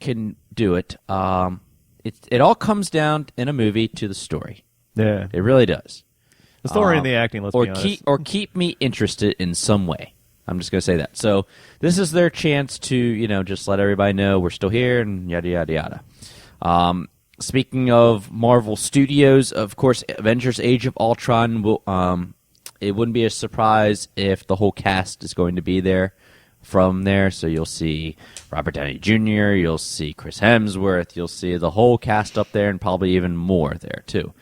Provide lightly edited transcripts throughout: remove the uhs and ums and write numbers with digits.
can do it. It all comes down in a movie to the story. Yeah. It really does. The story and the acting, let's be honest. Keep me interested in some way. I'm just going to say that. So this is their chance to, just let everybody know we're still here and yada, yada, yada. Speaking of Marvel Studios, of course, Avengers Age of Ultron, it wouldn't be a surprise if the whole cast is going to be there from there. So you'll see Robert Downey Jr., you'll see Chris Hemsworth, you'll see the whole cast up there and probably even more there, too.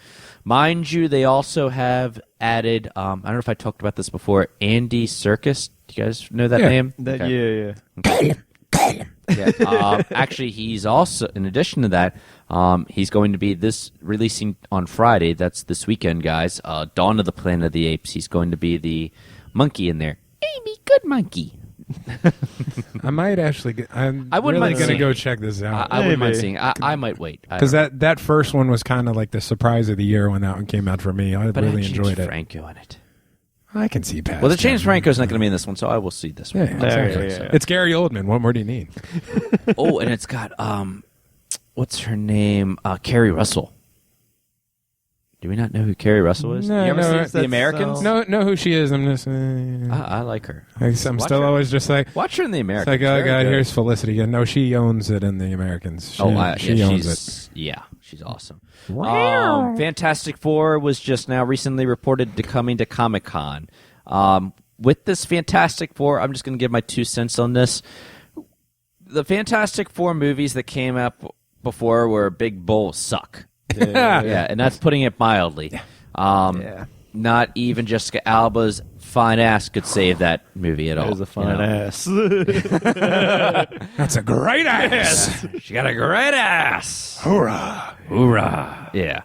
Mind you, they also have added, I don't know if I talked about this before, Andy Serkis. Do you guys know that name? Yeah. Okay. Yeah. Actually, he's also, in addition to that, he's going to be releasing on Friday. That's this weekend, guys. Dawn of the Planet of the Apes. He's going to be the monkey in there. Amy, good monkey. I might actually. I'm I wouldn't really mind going to seeing go it. check this out. I wouldn't mind seeing. I might wait because that first one was kind of like the surprise of the year when that one came out for me. I really enjoyed it. Franco in it. I can see past. Well, the James Franco's not going to be in this one, so I will see this one. Yeah, exactly. Yeah. It's Gary Oldman. What more do you need? Oh, and it's got what's her name? Carrie Russell. Do we not know who Carrie Russell is? No, you ever no, seen The Americans? No, know who she is. I'm just. I like her. I'm still always just like. Watch her in The Americans. It's like, oh god, here's Felicity. And no, she owns it in The Americans. She owns it. Yeah, she's awesome. Fantastic Four was just now recently reported to coming to Comic-Con. With this Fantastic Four, I'm just going to give my 2 cents on this. The Fantastic Four movies that came out before were a big bowl of suck. Yeah, and that's putting it mildly. Not even Jessica Alba's fine ass could save that movie at all. That is a fine ass. That's a great ass. She got a great ass. Hoorah. Hoorah. Yeah.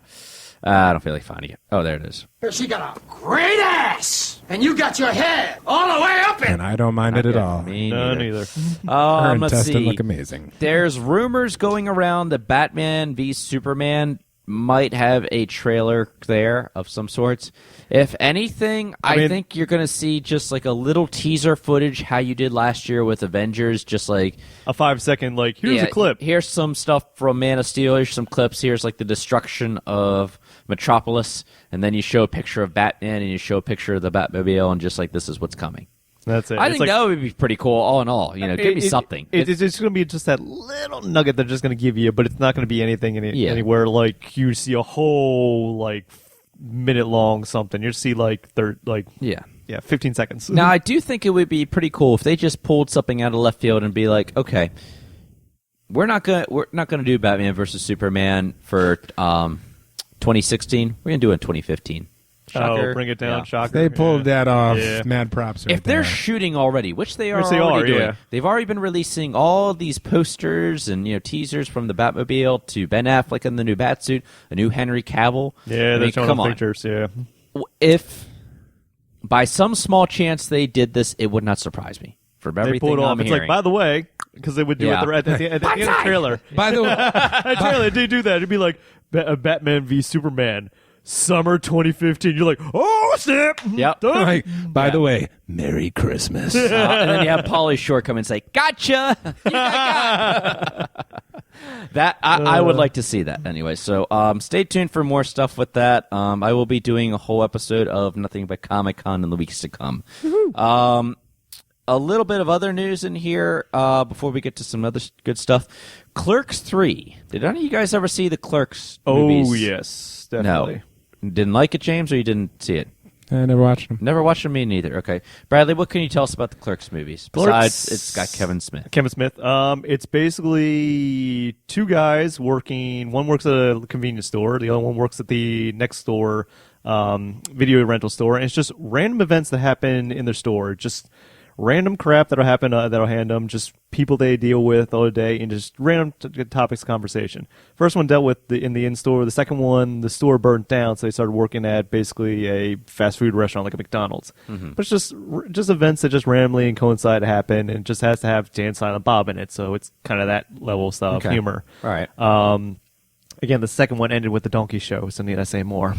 I don't feel like finding it. Oh, there it is. She got a great ass, and you got your head all the way up it. And I don't mind it at all. Me None neither. Her Let's intestine see. look amazing. There's rumors going around that Batman v Superman might have a trailer there of some sorts. If anything, I think you're going to see just like a little teaser footage, how you did last year with Avengers, just like a 5-second, here's a clip. Here's some stuff from Man of Steel. Here's some clips. Here's like the destruction of Metropolis. And then you show a picture of Batman and you show a picture of the Batmobile and just like, this is what's coming. That's it. I think that would be pretty cool, all in all. Give me something. It's just going to be just that little nugget they're just going to give you, but it's not going to be anything anywhere like you see a whole minute long something. You see 15 seconds. Now I do think it would be pretty cool if they just pulled something out of left field and be like, okay, we're not gonna do Batman versus Superman for 2016. We're gonna do it in 2015. Shocker. Oh, bring it down, shocker. They pulled that off. Mad props. If they're shooting already, which they are Which they already are, doing, yeah. they've already been releasing all these posters and teasers from the Batmobile to Ben Affleck in the new Batsuit, a new Henry Cavill. Yeah, they're showing pictures. Yeah. If by some small chance they did this, it would not surprise me. From everything they pulled it off. I'm It's hearing. by the way, because they would do it at the end of the trailer. By the way, trailer, they do that. It'd be like Batman v Superman. Summer 2015. You're like, oh, snap. Yep. By the way, Merry Christmas. And then you have Pauly Shore come and say, gotcha. You got that. I would like to see that anyway. So stay tuned for more stuff with that. I will be doing a whole episode of Nothing But Comic-Con in the weeks to come. A little bit of other news in here before we get to some other good stuff. Clerks 3. Did any of you guys ever see the Clerks movies? Oh, yes. Definitely. No. Didn't like it, James, or you didn't see it? I never watched them. Never watched them, me neither. Okay. Bradley, what can you tell us about the Clerks movies? Besides, it's got Kevin Smith. It's basically two guys working. One works at a convenience store. The other one works at the next store, video rental store. And it's just random events that happen in their store. Just random crap that'll happen, that'll hand them. Just people they deal with all day and just random topics of conversation. First one dealt with in the in-store. The second one, the store burnt down, so they started working at basically a fast food restaurant like a McDonald's. Mm-hmm. But it's just events that just randomly and coincide to happen, and it just has to have Jay and Silent Bob in it, so it's kind of that level of stuff, humor. All right. Again, the second one ended with the donkey show, so need I say more?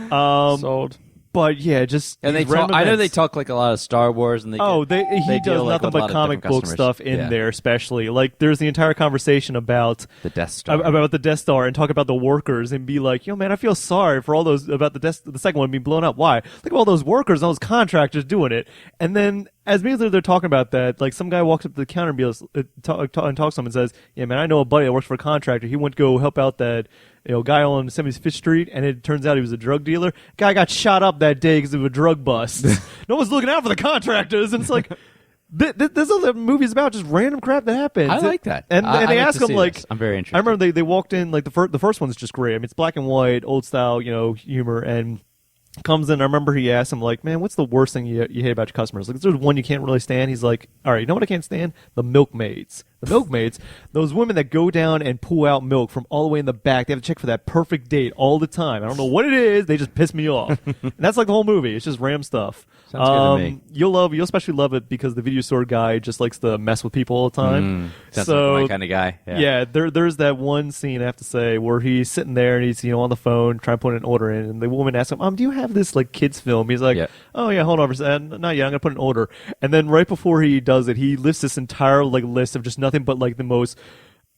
Sold. But yeah, just And they these talk, random I know events. they talk like a lot of Star Wars, and He deal, does like, nothing with a lot but of comic different book customers. stuff in Yeah. there, especially. Like, there's the entire conversation about The Death Star. about the Death Star and talk about the workers and be like, yo, man, I feel sorry for all those about the second one being blown up. Why? Look at all those workers, all those contractors doing it. And then as immediately they're talking about that, like some guy walks up to the counter and and talks to him and says, yeah, man, I know a buddy that works for a contractor. He went to go help out that guy on 75th Street, and it turns out he was a drug dealer. Guy got shot up that day because of a drug bust. No one's looking out for the contractors, and it's like, this other movie's about just random crap that happens. I like that. And I they like ask to him see like, this. I'm very interested. I remember they walked in like the first one's just great. I mean, it's black and white, old style, humor, and comes in. I remember he asked him like, man, what's the worst thing you hate about your customers? Like, is there one you can't really stand? He's like, all right, you know what I can't stand? The milkmaids. The milkmaids, those women that go down and pull out milk from all the way in the back. They have to check for that perfect date all the time. I don't know what it is. They just piss me off. And that's like the whole movie. It's just ram stuff. Sounds good to me. You'll especially love it because the video store guy just likes to mess with people all the time. Sounds So like my kind of guy. yeah, there's that one scene I have to say where he's sitting there and he's on the phone trying to put an order in, and the woman asks him, do you have this like kids film? He's like, Yeah. oh yeah, hold on for a second, not yet, I'm gonna put an order. And then right before he does it, he lists this entire like list of just nothing but like the most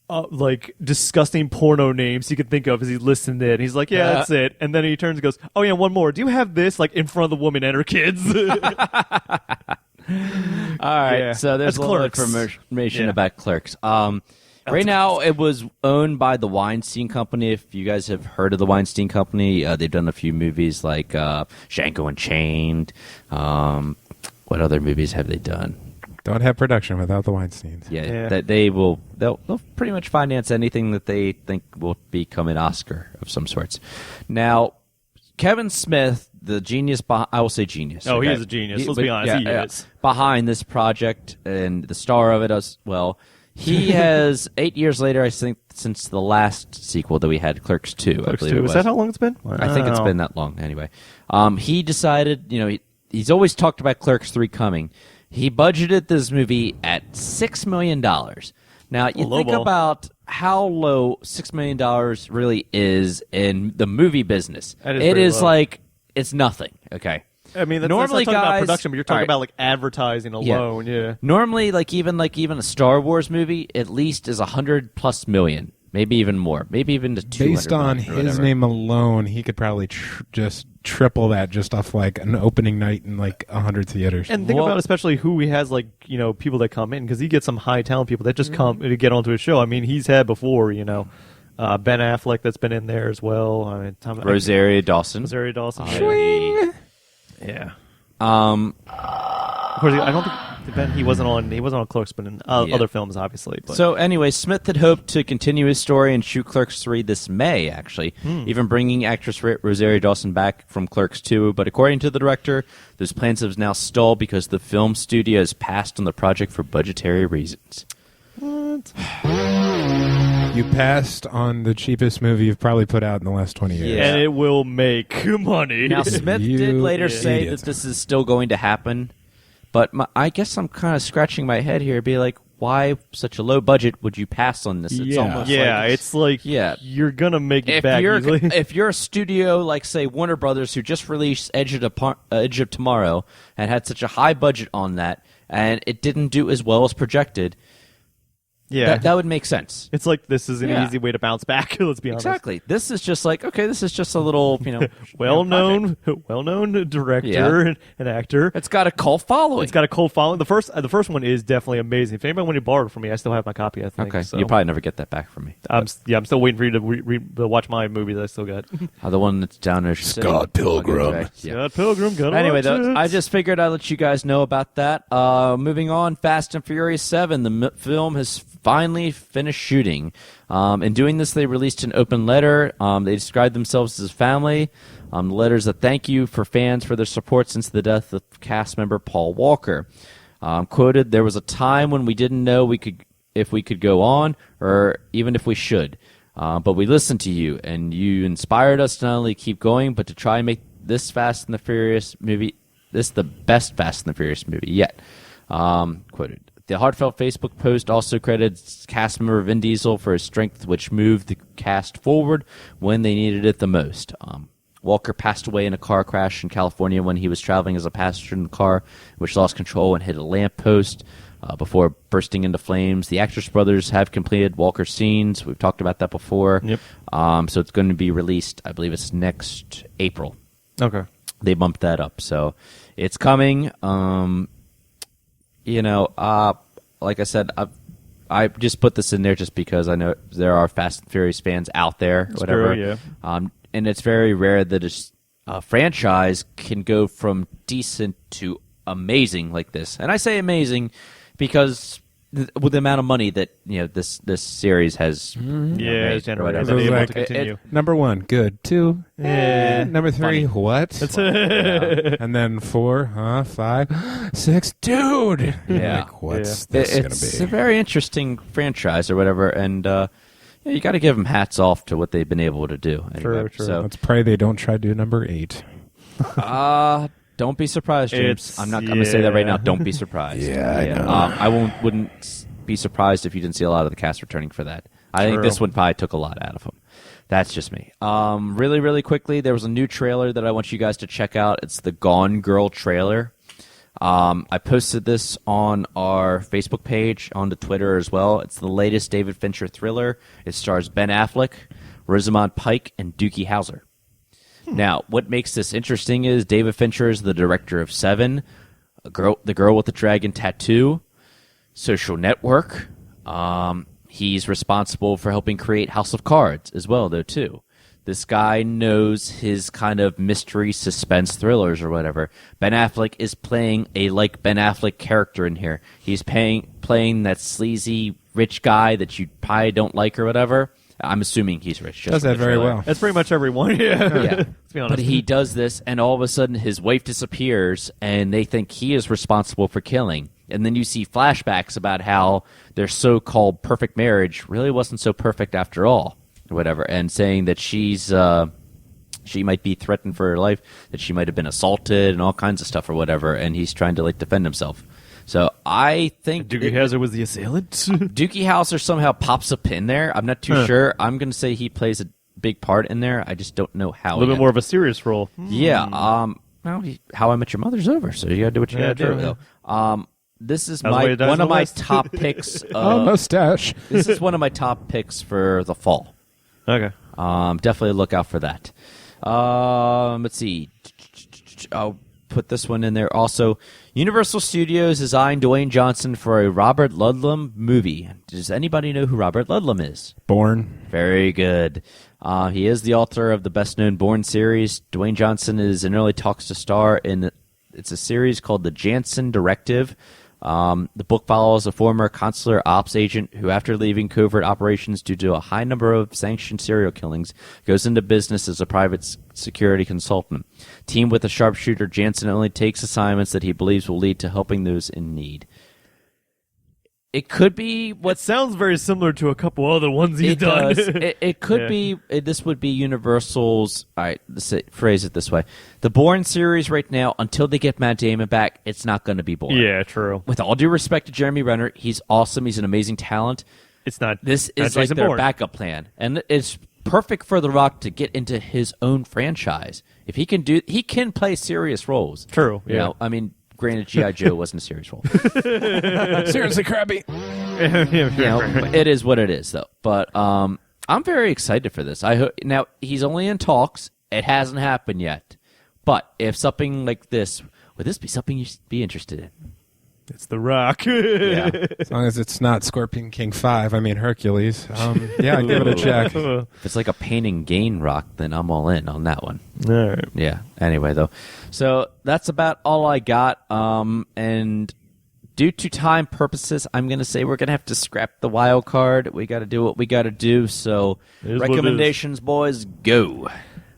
like disgusting porno names he could think of as he's listing it. He's like, yeah, that's it. And then he turns and goes, oh yeah, one more. Do you have this like in front of the woman and her kids? All right, Yeah. so there's That's a little Clerks. information Yeah. about Clerks. Right now, it was owned by the Weinstein Company. If you guys have heard of the Weinstein Company, they've done a few movies like Django Unchained. What other movies have they done? Don't have production without the Weinsteins. Yeah. That they'll pretty much finance anything that they think will become an Oscar of some sorts. Now, Kevin Smith, the genius, I will say genius. Oh, he okay? is a genius. Let's be honest, he is. Behind this project and the star of it as well. He has 8 years later, I think, since the last sequel that we had, Clerks II. I believe it was. Is that how long it's been? I think it's been that long. Anyway, he decided, he's always talked about Clerks III coming. He budgeted this movie at $6 million. Now, you think about how low $6 million really is in the movie business. It is like, it's nothing, okay? I mean, that's normally, not talking about guys, production, but you're talking about like advertising alone. Yeah. Normally, like even a Star Wars movie, at least is $100+ million, maybe even more, maybe even to 200. Based on his name alone, he could probably just triple that just off like an opening night in like 100 theaters. And think about especially who he has, like, people that come in, because he gets some high talent people that just come to get onto his show. I mean, he's had before, Ben Affleck that's been in there as well. I mean, Rosario Dawson. Yeah. Of course, I don't think he wasn't on Clerks, but in other films, obviously. But. So anyway, Smith had hoped to continue his story and shoot Clerks 3 this May, actually, even bringing actress Rosario Dawson back from Clerks 2. But according to the director, those plans have now stalled because the film studio has passed on the project for budgetary reasons. What? You passed on the cheapest movie you've probably put out in the last 20 years. Yeah. And it will make money. Now, Smith did later say idiot. that this is still going to happen, but I guess I'm kind of scratching my head here, be like, why such a low budget would you pass on this? It's almost it's like you're gonna make it back easily. If you're a studio like, say, Warner Brothers, who just released Edge of Tomorrow and had such a high budget on that, and it didn't do as well as projected, that would make sense. It's like this is an easy way to bounce back. Let's be honest. Exactly. This is just like, okay, this is just a little, well-known director and actor. It's got a cult following. It's got a cult following. The first one is definitely amazing. If anybody wanted to borrow it from me, I still have my copy. I think. Okay, so. you'll probably never get that back from me. I'm still waiting for you to watch my movie that I still got. The one that's down there. Scott Pilgrim. Scott Pilgrim. Anyway, I just figured I'd let you guys know about that. Moving on, Fast and Furious 7. The film has finally finished shooting. In doing this, they released an open letter. They described themselves as a family. The letter is a thank you for fans for their support since the death of cast member Paul Walker. Quoted, there was a time when we didn't know if we could go on or even if we should. But we listened to you, and you inspired us to not only keep going, but to try and make this Fast and the Furious movie, the best Fast and the Furious movie yet. Quoted. The heartfelt Facebook post also credits cast member Vin Diesel for his strength, which moved the cast forward when they needed it the most. Walker passed away in a car crash in California when he was traveling as a passenger in the car, which lost control and hit a lamppost before bursting into flames. The actress brothers have completed Walker's scenes. We've talked about that before. Yep. So it's going to be released, I believe it's next April. Okay. They bumped that up. So it's coming. Like I said, I just put this in there just because I know there are Fast and Furious fans out there, whatever. True, yeah. And it's very rare that a franchise can go from decent to amazing like this. And I say amazing because with the amount of money that this series has, it's generated. whatever. Able Like, to continue. Number 1, good. 2, number 3, funny. what? And then 4, 5, 6, dude. Yeah. Like, what's this going It's to be? a very interesting franchise or whatever, and you got to give them hats off to what they've been able to do. Anyway. True. So, Let's pray they don't try to do number 8. don't be surprised, James. I'm going to say that right now. Don't be surprised. I know. I wouldn't be surprised if you didn't see a lot of the cast returning for that. I think this one probably took a lot out of them. That's just me. Really, really quickly, there was a new trailer that I want you guys to check out. It's the Gone Girl trailer. I posted this on our Facebook page, onto Twitter as well. It's the latest David Fincher thriller. It stars Ben Affleck, Rosamund Pike, and Doogie Howser. Now, what makes this interesting is David Fincher is the director of Seven, the girl with the dragon tattoo, Social Network. He's responsible for helping create House of Cards as well, though, too. This guy knows his kind of mystery suspense thrillers or whatever. Ben Affleck is playing a Ben Affleck character in here. He's playing that sleazy rich guy that you probably don't like or whatever. I'm assuming he's rich. Does that very well. That's pretty much everyone. Yeah. Let's be honest. But he does this, and all of a sudden his wife disappears, and they think he is responsible for killing. And then you see flashbacks about how their so-called perfect marriage really wasn't so perfect after all, or whatever, and saying that she might be threatened for her life, that she might have been assaulted, and all kinds of stuff or whatever, and he's trying to defend himself. So I think Doogie Howser was the assailant. Doogie Howser somehow pops up in there. I'm not too sure. I'm going to say he plays a big part in there. I just don't know how. A little bit more of a serious role. Yeah. Well, How I Met Your Mother's over, so you got to do what you got to do. true. Though. This is That's the way it dies one in of the my West. top picks. Mustache. This is one of my top picks for the fall. Okay. Definitely look out for that. Let's see. I'll put this one in there. Also, Universal Studios designed Dwayne Johnson for a Robert Ludlum movie. Does anybody know who Robert Ludlum is? Born. Very good. He is the author of the best-known Bourne series. Dwayne Johnson is in early talks to star in. It's a series called The Jansen Directive. The book follows a former consular ops agent who, after leaving covert operations due to a high number of sanctioned serial killings, goes into business as a private security consultant. Teamed with a sharpshooter, Jansen only takes assignments that he believes will lead to helping those in need. It could be What sounds very similar to a couple other ones he's it done. does. It could Yeah. be. This would be Universal's. All right, phrase it this way: the Bourne series right now, until they get Matt Damon back, it's not going to be Bourne. Yeah, true. With all due respect to Jeremy Renner, he's awesome. He's an amazing talent. It's not. This not is like Jason their Bourne. backup plan, and it's perfect for The Rock to get into his own franchise. If he can he can play serious roles. True, You yeah. know, I mean, granted, G.I. Joe wasn't a serious role. Seriously, Krabby. You know, it is what it is, though. But I'm very excited for this. Now he's only in talks. It hasn't happened yet. But if something like this, would this be something you'd be interested in? It's The Rock. Yeah. As long as it's not Scorpion King 5, I mean Hercules. Yeah, give it a check. If it's like a pain and gain Rock, then I'm all in on that one. All right. Yeah. Anyway, though, so that's about all I got. And due to time purposes, I'm going to say we're going to have to scrap the wild card. We got to do what we got to do. So It is what it is. recommendations, boys, go.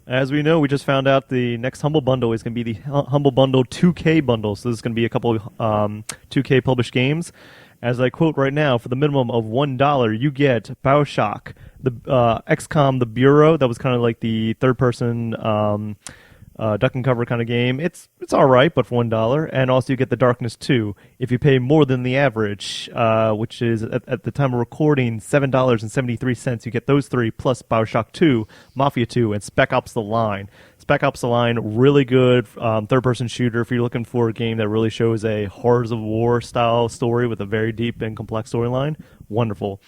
As we know, we just found out the next Humble Bundle is going to be the Humble Bundle 2K bundle. So this is going to be a couple of 2K published games. As I quote right now, for the minimum of $1, you get BioShock, the XCOM, The Bureau. That was kind of like the third-person duck and cover kind of game. It's all right, but for $1. And also you get The Darkness 2. If you pay more than the average, which is at the time of recording $7.73, you get those three plus BioShock 2, Mafia 2, and Spec Ops: The Line. Spec Ops: The Line, really good third-person shooter. If you're looking for a game that really shows a Horrors of War style story with a very deep and complex storyline, wonderful.